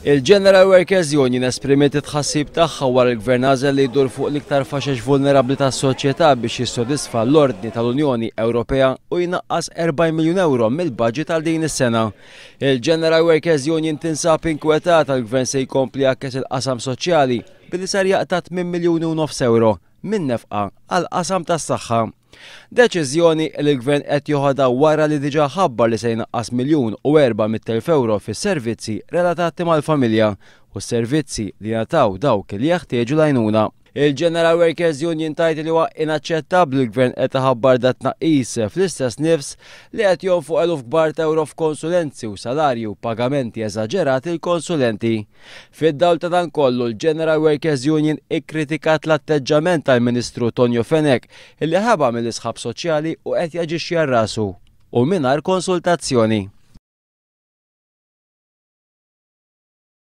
Il-General Workers Union esprimiet it-tħassib tagħha wara l-Gvern għażel li jdur fuq l-iktar faxex vulnerabbli tas-soċjetà biex jissodisfa l-ordni tal-Unjoni Ewropea u jnaqqas 40 miljun euro mill-budget għal din is-sena. Il-General Workers Union tinsab inkwetata l-Gvern se jkompli jakkes il-qasam soċjali billi ser jaqta' 8 miljuni u nofs euro minn nefqa għal qasam tas-saħħa. Deċiżjoni li l-Gvern qed joħodha wara li diġà ħabbar li se jnaqqas 1,400,000 euro fis-servizzi relatati mal-familja u s-servizzi li jagħtaw dawk li jeħtieġu l-għajnuna. Il-General Workers Union tajt li huwa inaċċettabbli l-Gvern qed iħabbar dat tnaqqis fl-istess nifs li qed jonfoq eluf kbar ta' euro f'konsulenzi u salarji u pagamenti eżaġerati l-konsulenti. Fid-dawl ta' dan kollu l-General Workers Union ikkritikat l-atteġġament tal-Ministru Tonio Fenek illi ħaba mill-isħab soċjali u qed jaġixxi għar rasu u mingħajr konsultazzjoni.